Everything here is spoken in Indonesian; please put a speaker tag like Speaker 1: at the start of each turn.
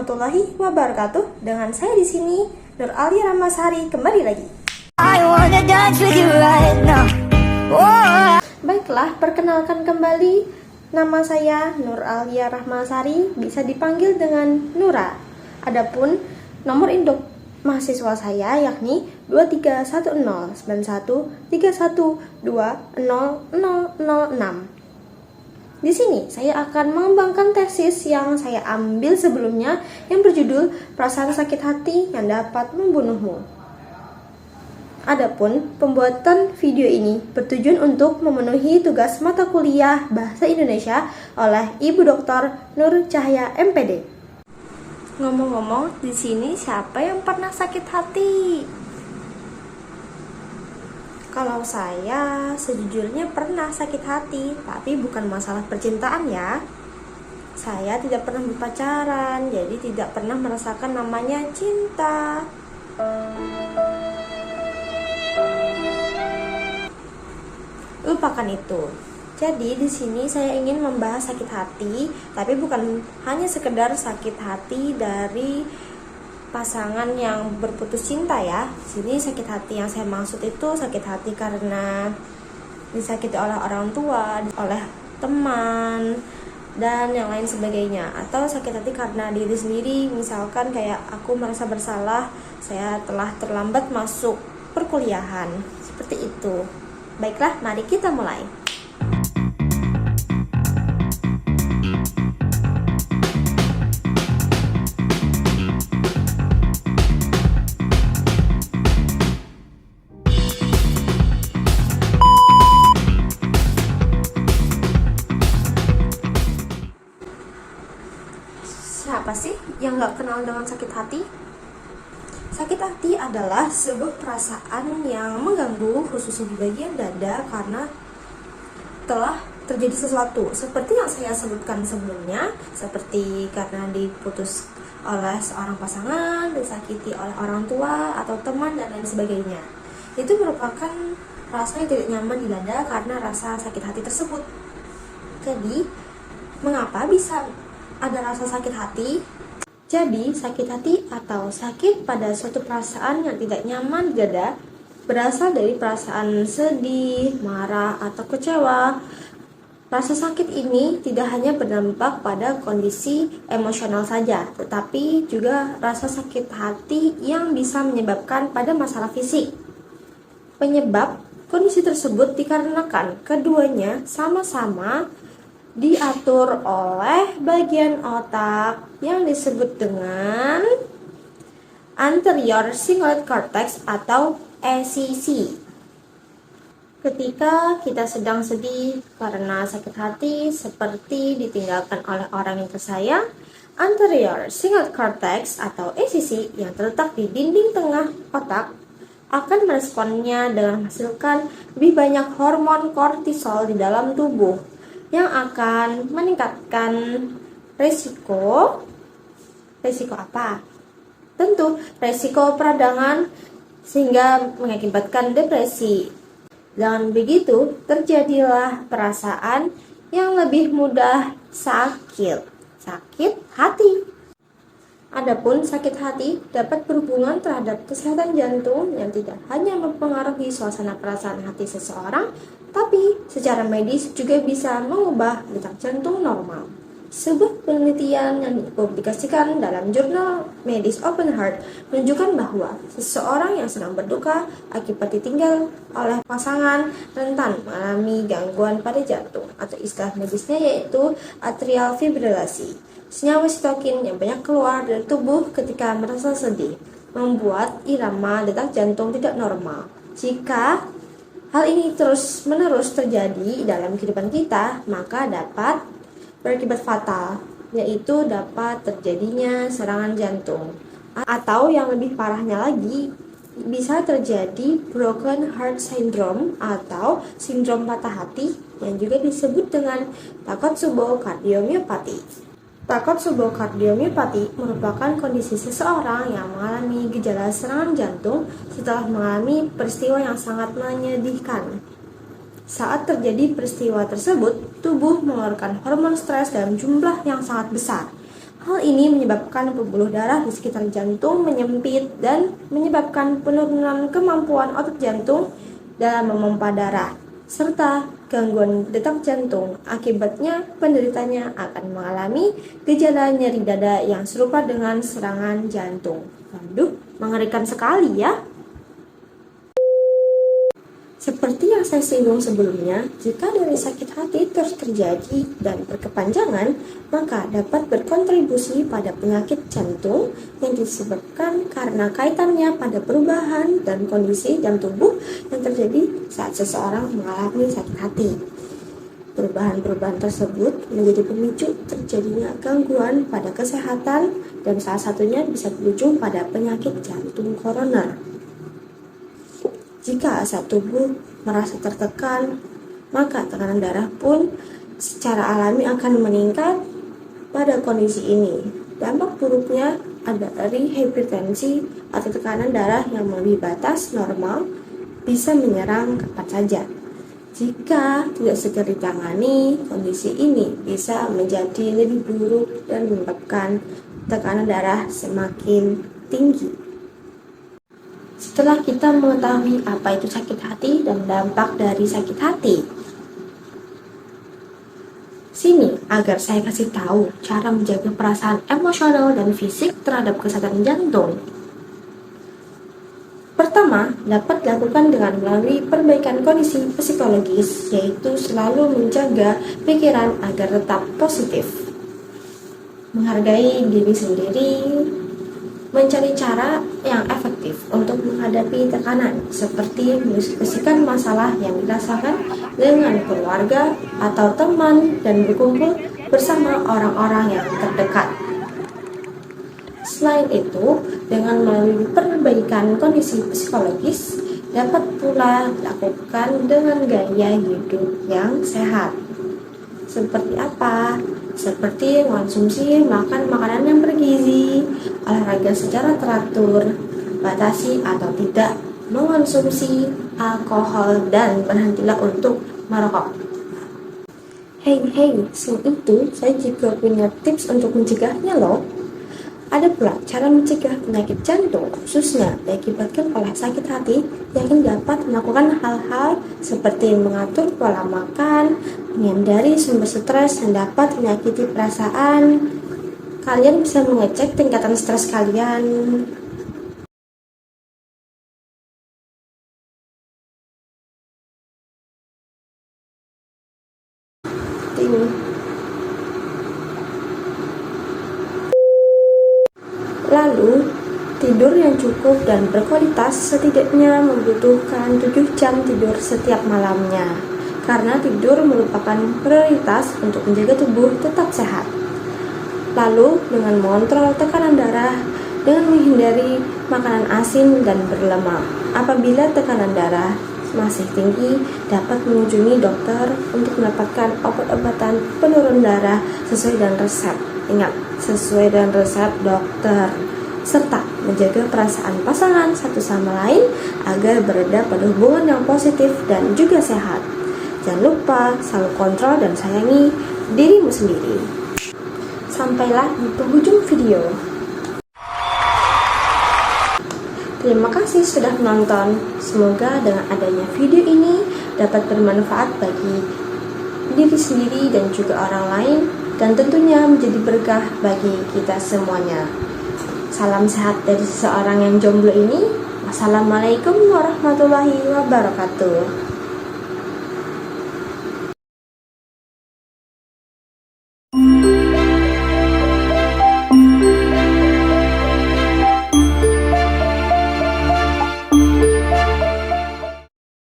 Speaker 1: warahmatullahi wabarakatuh. Dengan saya di sini Nur Alia Rahmasari kembali lagi. Baiklah, perkenalkan kembali, nama saya Nur Alia Rahmasari, bisa dipanggil dengan Nura. Adapun nomor induk mahasiswa saya yakni 23109131200006. Di sini saya akan mengembangkan tesis yang saya ambil sebelumnya yang berjudul Perasaan Sakit Hati yang Dapat Membunuhmu. Adapun pembuatan video ini bertujuan untuk memenuhi tugas mata kuliah Bahasa Indonesia oleh Ibu Dr. Nur Cahaya MPD. Ngomong-ngomong, di sini siapa yang pernah sakit hati? Kalau saya sejujurnya pernah sakit hati, tapi bukan masalah percintaan ya. Saya tidak pernah berpacaran, jadi tidak pernah merasakan namanya cinta. Lupakan itu. Jadi di sini saya ingin membahas sakit hati, tapi bukan hanya sekedar sakit hati dari pasangan yang berputus cinta ya. Sini sakit hati yang saya maksud itu sakit hati karena disakiti oleh orang tua, oleh teman, dan yang lain sebagainya. Atau sakit hati karena diri sendiri, misalkan kayak aku merasa bersalah, saya telah terlambat masuk perkuliahan. Seperti itu. Baiklah, mari kita mulai. Siapa sih yang gak kenal dengan sakit hati? Sakit hati adalah sebuah perasaan yang mengganggu khususnya di bagian dada karena telah terjadi sesuatu seperti yang saya sebutkan sebelumnya, seperti karena diputus oleh seorang pasangan, disakiti oleh orang tua atau teman dan lain sebagainya. Itu merupakan rasa yang tidak nyaman di dada karena rasa sakit hati tersebut. Jadi, mengapa bisa ada rasa sakit hati? Jadi, sakit hati atau sakit pada suatu perasaan yang tidak nyaman di dada berasal dari perasaan sedih, marah, atau kecewa. Rasa sakit ini tidak hanya berdampak pada kondisi emosional saja, tetapi juga rasa sakit hati yang bisa menyebabkan pada masalah fisik. Penyebab kondisi tersebut dikarenakan keduanya sama-sama diatur oleh bagian otak yang disebut dengan anterior cingulate cortex atau ACC. Ketika kita sedang sedih karena sakit hati seperti ditinggalkan oleh orang yang tersayang, anterior cingulate cortex atau ACC yang terletak di dinding tengah otak akan meresponnya dengan menghasilkan lebih banyak hormon kortisol di dalam tubuh yang akan meningkatkan resiko apa? Tentu resiko peradangan sehingga mengakibatkan depresi. Dengan begitu, terjadilah perasaan yang lebih mudah sakit hati. Adapun sakit hati dapat berhubungan terhadap kesehatan jantung yang tidak hanya mempengaruhi suasana perasaan hati seseorang, tapi secara medis juga bisa mengubah detak jantung normal. Sebuah penelitian yang dipublikasikan dalam jurnal medis Open Heart menunjukkan bahwa seseorang yang sedang berduka akibat ditinggal oleh pasangan rentan mengalami gangguan pada jantung atau istilah medisnya yaitu atrial fibrilasi. Senyawa sitokin yang banyak keluar dari tubuh ketika merasa sedih membuat irama detak jantung tidak normal. Jika hal ini terus-menerus terjadi dalam kehidupan kita, maka dapat berakibat fatal, yaitu dapat terjadinya serangan jantung. Atau yang lebih parahnya lagi, bisa terjadi broken heart syndrome atau sindrom patah hati yang juga disebut dengan Takotsubo cardiomyopathy. Takotsubo cardiomyopathy merupakan kondisi seseorang yang mengalami gejala serangan jantung setelah mengalami peristiwa yang sangat menyedihkan. Saat terjadi peristiwa tersebut, tubuh mengeluarkan hormon stres dalam jumlah yang sangat besar. Hal ini menyebabkan pembuluh darah di sekitar jantung menyempit dan menyebabkan penurunan kemampuan otot jantung dalam memompa darah, serta gangguan detak jantung. Akibatnya, penderitanya akan mengalami gejala nyeri dada yang serupa dengan serangan jantung. Waduh, mengerikan sekali ya. Seperti yang saya singgung sebelumnya, jika dari sakit hati terus terjadi dan berkepanjangan, maka dapat berkontribusi pada penyakit jantung yang disebabkan karena kaitannya pada perubahan dan kondisi dalam tubuh yang terjadi saat seseorang mengalami sakit hati. Perubahan-perubahan tersebut menjadi pemicu terjadinya gangguan pada kesehatan dan salah satunya bisa berujung pada penyakit jantung koroner. Jika asap tubuh merasa tertekan, maka tekanan darah pun secara alami akan meningkat pada kondisi ini. Dampak buruknya ada dari hipertensi atau tekanan darah yang melebihi batas normal bisa menyerang kapan saja. Jika tidak segera ditangani, kondisi ini bisa menjadi lebih buruk dan menyebabkan tekanan darah semakin tinggi. Setelah kita mengetahui apa itu sakit hati dan dampak dari sakit hati, sini agar saya kasih tahu cara menjaga perasaan emosional dan fisik terhadap kesehatan jantung. Pertama, dapat dilakukan dengan melalui perbaikan kondisi psikologis, yaitu selalu menjaga pikiran agar tetap positif, menghargai diri sendiri, mencari cara yang efektif untuk menghadapi tekanan, seperti mendiskusikan masalah yang dirasakan dengan keluarga atau teman dan berkumpul bersama orang-orang yang terdekat. Selain itu, dengan melalui perbaikan kondisi psikologis, dapat pula dilakukan dengan gaya hidup yang sehat. Seperti apa? Seperti mengonsumsi makan makanan yang bergizi, olahraga secara teratur, batasi atau tidak mengonsumsi alkohol, dan berhentilah untuk merokok. Hey, selain itu saya juga punya tips untuk mencegahnya loh. Ada pula cara mencegah penyakit jantung, khususnya diakibatkan oleh sakit hati, yang dapat melakukan hal-hal seperti mengatur pola makan, menghindari sumber stres yang dapat menyakiti perasaan. Kalian bisa mengecek tingkatan stres kalian. Ini. Lalu, tidur yang cukup dan berkualitas setidaknya membutuhkan 7 jam tidur setiap malamnya, karena tidur merupakan prioritas untuk menjaga tubuh tetap sehat. Lalu, dengan mengontrol tekanan darah, dengan menghindari makanan asin dan berlemak. Apabila tekanan darah masih tinggi, dapat mengunjungi dokter untuk mendapatkan obat-obatan penurun darah sesuai dengan resep. Ingat, sesuai dengan resep dokter. Serta menjaga perasaan pasangan satu sama lain agar berada pada hubungan yang positif dan juga sehat. Jangan lupa selalu kontrol dan sayangi dirimu sendiri. Sampailah di penghujung video. Terima kasih sudah menonton. Semoga dengan adanya video ini dapat bermanfaat bagi diri sendiri dan juga orang lain, dan tentunya menjadi berkah bagi kita semuanya. Salam sehat dari seseorang yang jomblo ini. Wassalamualaikum warahmatullahi wabarakatuh.